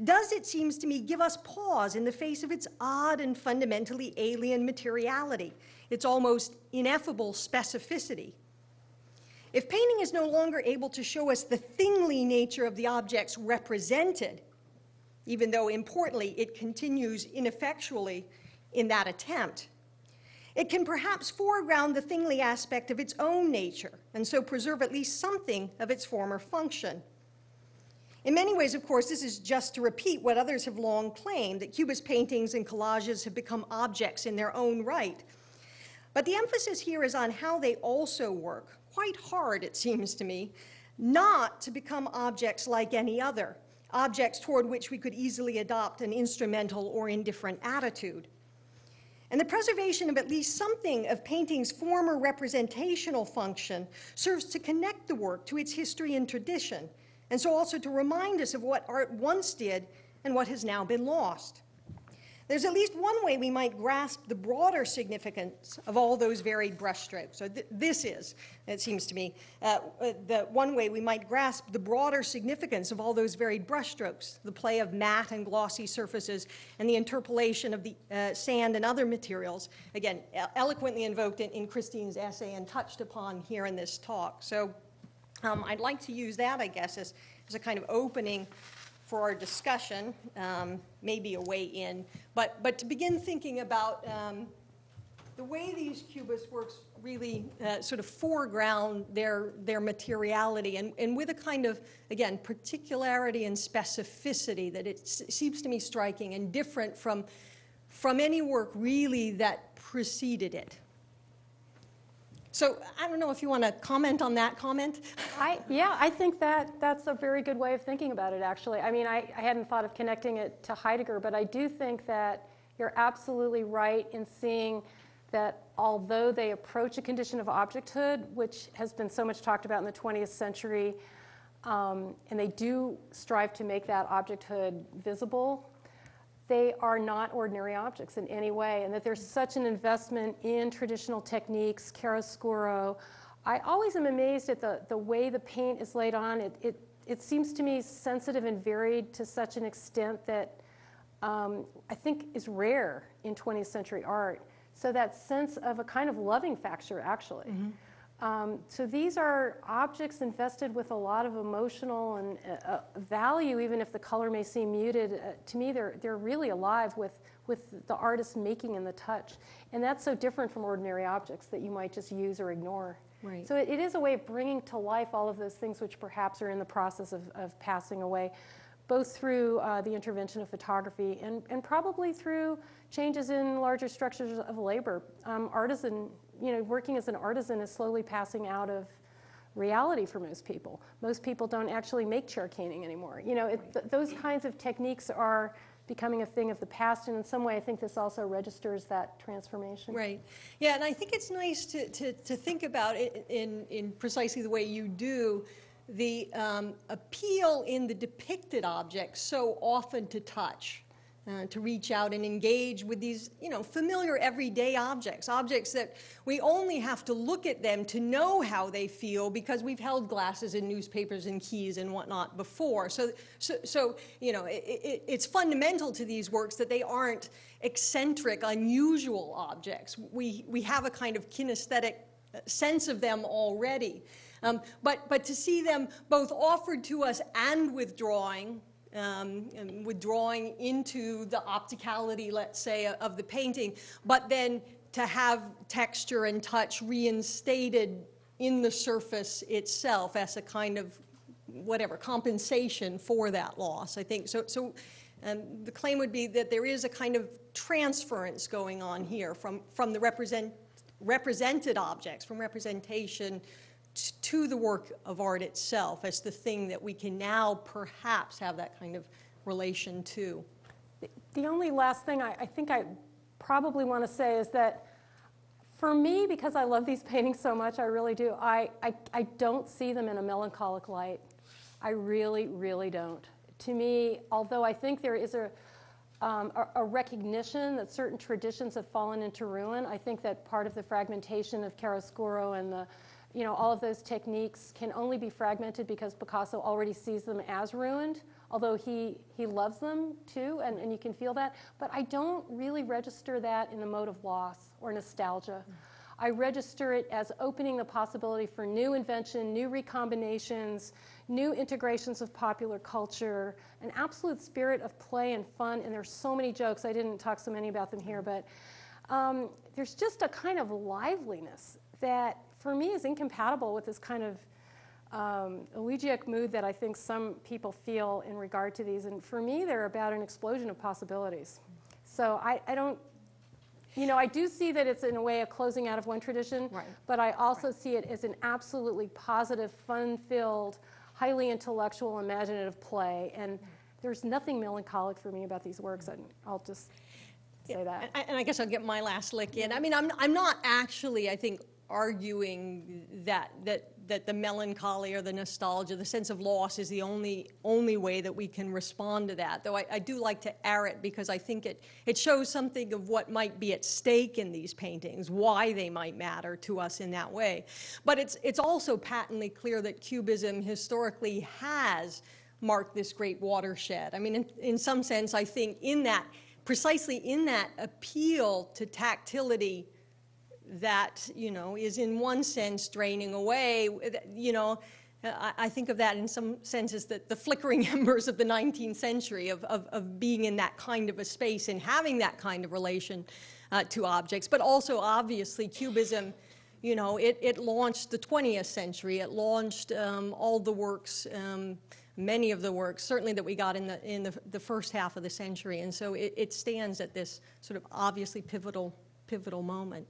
does, it seems to me, give us pause in the face of its odd and fundamentally alien materiality, its almost ineffable specificity. If painting is no longer able to show us the thingly nature of the objects represented, even though, importantly, it continues ineffectually in that attempt, it can perhaps foreground the thingly aspect of its own nature, and so preserve at least something of its former function. In many ways, of course, this is just to repeat what others have long claimed, that Cubist paintings and collages have become objects in their own right. But the emphasis here is on how they also work, quite hard, it seems to me, not to become objects like any other, objects toward which we could easily adopt an instrumental or indifferent attitude. And the preservation of at least something of painting's former representational function serves to connect the work to its history and tradition, and so also to remind us of what art once did and what has now been lost. There's at least one way we might grasp the broader significance of all those varied brushstrokes. So this is, it seems to me, the one way we might grasp the broader significance of all those varied brushstrokes, the play of matte and glossy surfaces, and the interpolation of the sand and other materials, again, eloquently invoked in Christine's essay and touched upon here in this talk. So I'd like to use that, I guess, as a kind of opening for our discussion, maybe a way in, but to begin thinking about the way these Cubist works really sort of foreground their materiality, and with a kind of, again, particularity and specificity that it seems to me striking and different from any work really that preceded it. So I don't know if you want to comment on that comment. Yeah, I think that's a very good way of thinking about it, actually. I mean, I hadn't thought of connecting it to Heidegger, but I do think that you're absolutely right in seeing that although they approach a condition of objecthood, which has been so much talked about in the 20th century, and they do strive to make that objecthood visible, they are not ordinary objects in any way, and that there's such an investment in traditional techniques, chiaroscuro. I always am amazed at the way the paint is laid on. It seems to me sensitive and varied to such an extent that I think is rare in 20th century art. So that sense of a kind of loving factor, actually. Mm-hmm. So these are objects invested with a lot of emotional and value, even if the color may seem muted. To me, they're really alive with the artist making and the touch. And that's so different from ordinary objects that you might just use or ignore. Right. So it is a way of bringing to life all of those things which perhaps are in the process of passing away, both through the intervention of photography and probably through changes in larger structures of labor. Working as an artisan is slowly passing out of reality for most people. Most people don't actually make chair caning anymore. Those kinds of techniques are becoming a thing of the past, and in some way I think this also registers that transformation. Right. Yeah, and I think it's nice to think about it in precisely the way you do, the appeal in the depicted object so often to touch. to reach out and engage with these, familiar everyday objects, objects that we only have to look at them to know how they feel because we've held glasses and newspapers and keys and whatnot before. So it's fundamental to these works that they aren't eccentric, unusual objects. We have a kind of kinesthetic sense of them already. But to see them both offered to us and withdrawing into the opticality, let's say, of the painting, but then to have texture and touch reinstated in the surface itself as a kind of compensation for that loss, I think. So the claim would be that there is a kind of transference going on here from the represented objects, from representation to the work of art itself as the thing that we can now perhaps have that kind of relation to. The only last thing I think I probably want to say is that for me, because I love these paintings so much, I really do, I don't see them in a melancholic light. I really, really don't. To me, although I think there is a recognition that certain traditions have fallen into ruin, I think that part of the fragmentation of chiaroscuro and all of those techniques can only be fragmented because Picasso already sees them as ruined, although he loves them too, and you can feel that. But I don't really register that in the mode of loss or nostalgia. I register it as opening the possibility for new invention, new recombinations, new integrations of popular culture, an absolute spirit of play and fun, and there's so many jokes. I didn't talk so many about them here, but there's just a kind of liveliness that, for me, is incompatible with this kind of elegiac mood that I think some people feel in regard to these. And for me, they're about an explosion of possibilities. So I don't, I do see that it's in a way a closing out of one tradition, right, but I also see it as an absolutely positive, fun-filled, highly intellectual, imaginative play. And there's nothing melancholic for me about these works, and I'll just say that. And I guess I'll get my last lick in. I mean, I'm not actually, I think, arguing that the melancholy or the nostalgia, the sense of loss, is the only way that we can respond to that. Though I do like to air it because I think it shows something of what might be at stake in these paintings, why they might matter to us in that way. But it's also patently clear that Cubism historically has marked this great watershed. I mean, in some sense, I think precisely in that appeal to tactility that, is in one sense draining away, I think of that in some senses that the flickering embers of the 19th century of being in that kind of a space and having that kind of relation to objects. But also, obviously, Cubism, it launched the 20th century. It launched all the works, many of the works, certainly that we got in the first half of the century. And so it stands at this sort of obviously pivotal moment.